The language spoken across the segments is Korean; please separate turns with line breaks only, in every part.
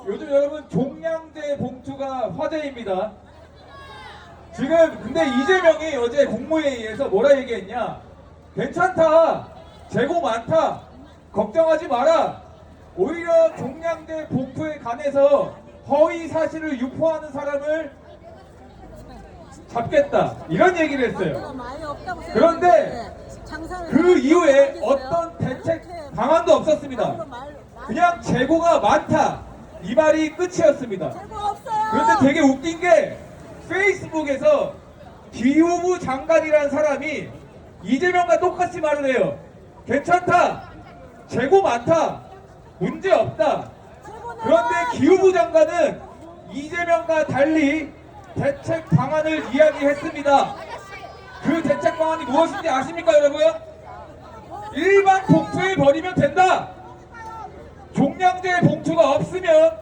요즘 여러분 종량제 봉투가 화제입니다. 지금 근데 이재명이 어제 국무회의에서 뭐라 얘기했냐? 괜찮다, 재고 많다, 걱정하지 마라. 오히려 종량제 봉투에 관해서 허위 사실을 유포하는 사람을 잡겠다, 이런 얘기를 했어요. 그런데 그 이후에 어떤 대책 방안도 없었습니다. 그냥 재고가 많다, 이 말이 끝이었습니다. 그런데 되게 웃긴 게 페이스북에서 기후부 장관이라는 사람이 이재명과 똑같이 말을 해요. 괜찮다, 재고 많다, 문제 없다. 그런데 기후부 장관은 이재명과 달리 대책 방안을 이야기했습니다. 그 대책 방안이 무엇인지 아십니까, 여러분? 일반 봉투에 버리면 된다. 종량제 봉투가 없으면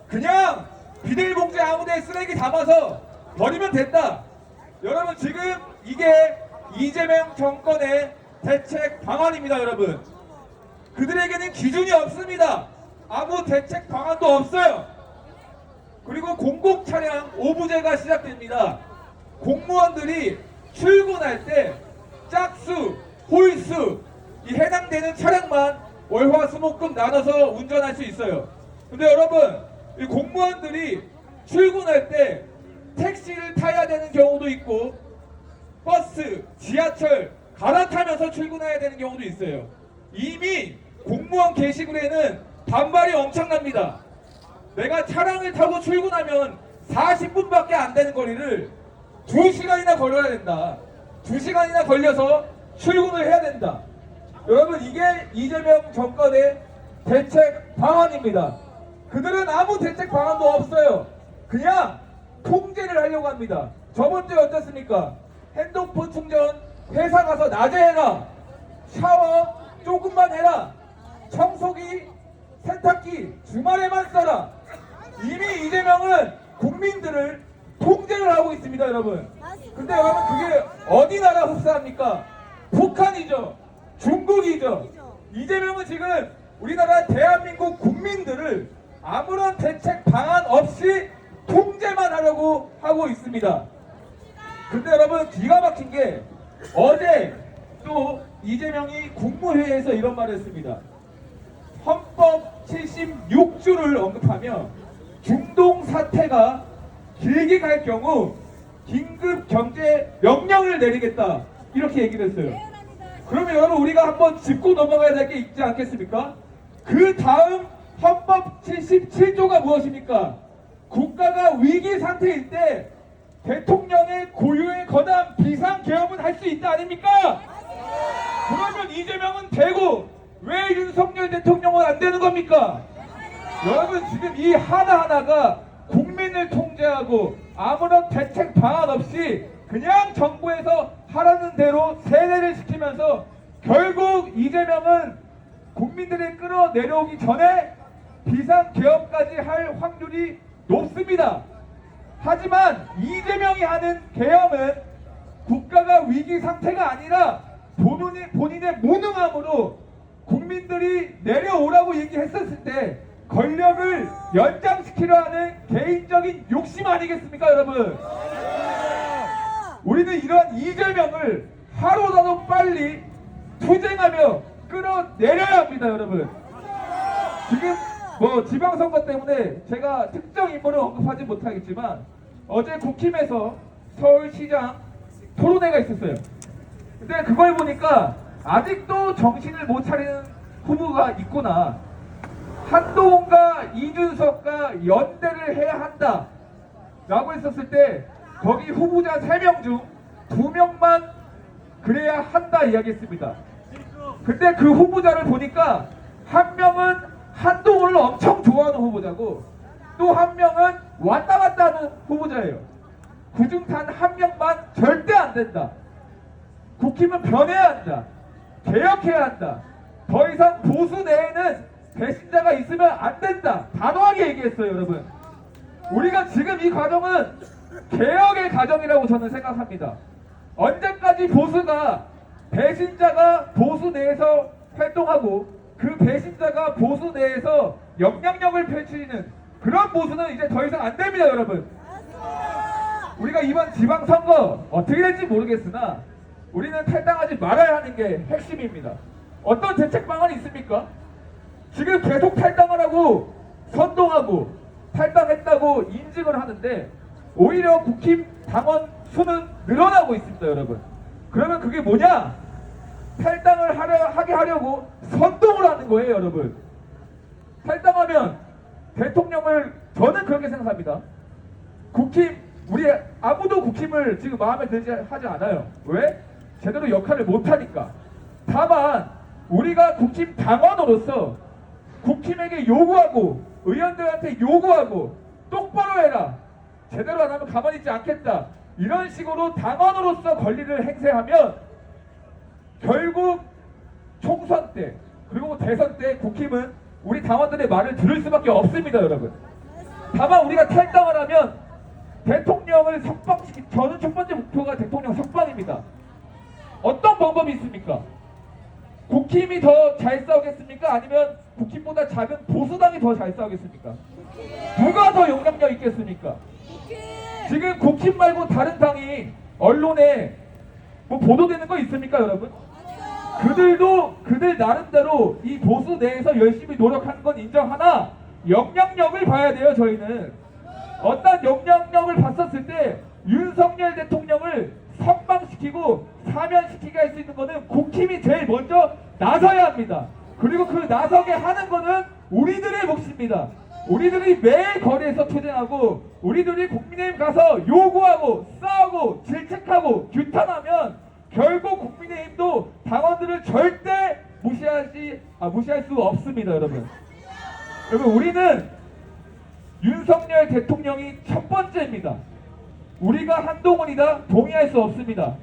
그냥 비닐봉지에 아무데 쓰레기 담아서 버리면 된다. 여러분, 지금 이게 이재명 정권의 대책 방안입니다. 여러분, 그들에게는 기준이 없습니다. 아무 대책 방안도 없어요. 그리고 공공차량 오부제가 시작됩니다. 공무원들이 출근할 때 짝수, 홀수 이 해당되는 차량만 월화수목금 나눠서 운전할 수 있어요. 근데 여러분, 이 공무원들이 출근할 때 택시를 타야 되는 경우도 있고 버스, 지하철 갈아타면서 출근해야 되는 경우도 있어요. 이미 공무원 게시글에는 반발이 엄청납니다. 내가 차량을 타고 출근하면 40분밖에 안 되는 거리를 2시간이나 걸어야 된다. 2시간이나 걸려서 출근을 해야 된다. 여러분, 이게 이재명 정권의 대책 방안입니다. 그들은 아무 대책 방안도 없어요. 그냥 통제를 하려고 합니다. 저번주에 어땠습니까? 핸드폰 충전 회사 가서 낮에 해라, 샤워 조금만 해라, 청소기, 세탁기 주말에만 써라. 이미 이재명은 국민들을 통제를 하고 있습니다, 여러분. 근데 여러분, 그게 어디 나라 흡사합니까? 북한이죠. 중국이죠. 이재명은 지금 우리나라 대한민국 국민들을 아무런 대책 방안 없이 통제만 하려고 하고 있습니다. 근데 여러분, 기가 막힌 게 어제 또 이재명이 국무회의에서 이런 말을 했습니다. 헌법 76조를 언급하며 중동 사태가 길게 갈 경우 긴급 경제 명령을 내리겠다, 이렇게 얘기를 했어요. 그러면 여러분, 우리가 한번 짚고 넘어가야 될 게 있지 않겠습니까? 그 다음 헌법 77조가 무엇입니까? 국가가 위기 상태일 때 대통령의 고유에 관한 비상개업은 할 수 있다, 아닙니까? 그러면 이재명은 되고 왜 윤석열 대통령은 안 되는 겁니까? 여러분, 지금 이 하나하나가 국민을 통제하고 아무런 대책 방안 없이 그냥 정부에서 하라는 대로 세뇌를 시키면서 결국 이재명은 국민들이 끌어내려오기 전에 비상개업까지 할 확률이 높습니다. 하지만 이재명이 하는 개혁은 국가가 위기 상태가 아니라 본인의 무능함으로 국민들이 내려오라고 얘기했었을 때 권력을 연장시키려 하는 개인적인 욕심 아니겠습니까, 여러분? 우리는 이러한 이재명을 하루라도 빨리 투쟁하며 끌어내려야 합니다, 여러분. 지금 지방선거 때문에 제가 특정 인물을 언급하지 못하겠지만 어제 국힘에서 서울시장 토론회가 있었어요. 근데 그걸 보니까 아직도 정신을 못 차리는 후보가 있구나. 한동훈과 이준석과 연대를 해야 한다 라고 했었을 때 거기 후보자 3명 중 2명만 그래야 한다 이야기했습니다. 근데 그 후보자를 보니까 한 명은 한동훈을 엄청 좋아하는 후보자고 또 한 명은 왔다 갔다 하는 후보자예요. 그중 단 한 명만 절대 안 된다. 국힘은 변해야 한다. 개혁해야 한다. 더 이상 보수 내에는 배신자가 있으면 안 된다. 단호하게 얘기했어요, 여러분. 우리가 지금 이 과정은 개혁의 과정이라고 저는 생각합니다. 언제까지 보수가 배신자가 보수 내에서 활동하고 그 배신자가 보수 내에서 영향력을 펼치는 그런 보수는 이제 더 이상 안 됩니다, 여러분. 우리가 이번 지방선거 어떻게 될지 모르겠으나 우리는 탈당하지 말아야 하는 게 핵심입니다. 어떤 대책 방안이 있습니까? 지금 계속 탈당을 하고 선동하고 탈당했다고 인증을 하는데 오히려 국힘 당원 수는 늘어나고 있습니다, 여러분. 그러면 그게 뭐냐? 탈당을 하게 하려고 선동을 하는 거예요, 여러분. 탈당하면 대통령을, 저는 그렇게 생각합니다. 국힘, 우리 아무도 국힘을 지금 마음에 들지 하지 않아요. 왜? 제대로 역할을 못하니까. 다만 우리가 국힘 당원으로서 국힘에게 요구하고 의원들한테 요구하고 똑바로 해라, 제대로 안 하면 가만히 있지 않겠다, 이런 식으로 당원으로서 권리를 행사하면 결국 총선 때 그리고 대선 때 국힘은 우리 당원들의 말을 들을 수밖에 없습니다, 여러분. 다만 우리가 탈당을 하면 대통령을 석방시키, 저는 첫 번째 목표가 대통령 석방입니다. 어떤 방법이 있습니까? 국힘이 더 잘 싸우겠습니까? 아니면 국힘보다 작은 보수당이 더 잘 싸우겠습니까? 누가 더 영향력 있겠습니까? 지금 국힘 말고 다른 당이 언론에 뭐 보도되는 거 있습니까, 여러분? 그들도 그들 나름대로 이 보수 내에서 열심히 노력하는 건 인정하나 영향력을 봐야 돼요. 저희는 어떤 영향력을 봤었을 때 윤석열 대통령을 석방시키고 사면시키게 할 수 있는 거는 국힘이 제일 먼저 나서야 합니다. 그리고 그 나서게 하는 거는 우리들의 몫입니다. 우리들이 매일 거리에서 투쟁하고 우리들이 국민의힘 가서 요구하고 싸우고 질책하고 규탄하면 결국 국민의힘도 당원들을 절대 무시할 수 없습니다, 여러분. 여러분, 우리는 윤석열 대통령이 첫 번째입니다. 우리가 한동훈이다 동의할 수 없습니다.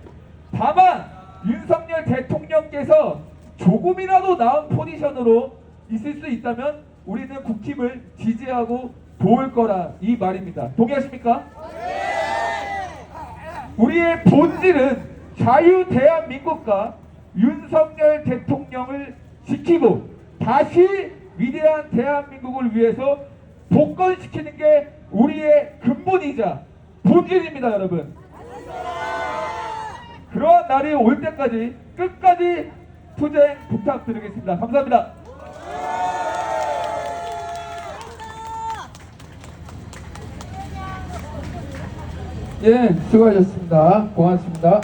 다만 윤석열 대통령께서 조금이라도 나은 포지션으로 있을 수 있다면 우리는 국힘을 지지하고 도울 거라, 이 말입니다. 동의하십니까? 우리의 본질은 자유 대한민국과 윤석열 대통령을 지키고 다시 위대한 대한민국을 위해서 복권시키는 게 우리의 근본이자 본질입니다, 여러분. 그러한 날이 올 때까지 끝까지 투쟁 부탁드리겠습니다. 감사합니다.
예, 수고하셨습니다. 고맙습니다.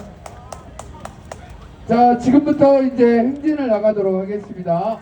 자, 지금부터 이제 행진을 나가도록 하겠습니다.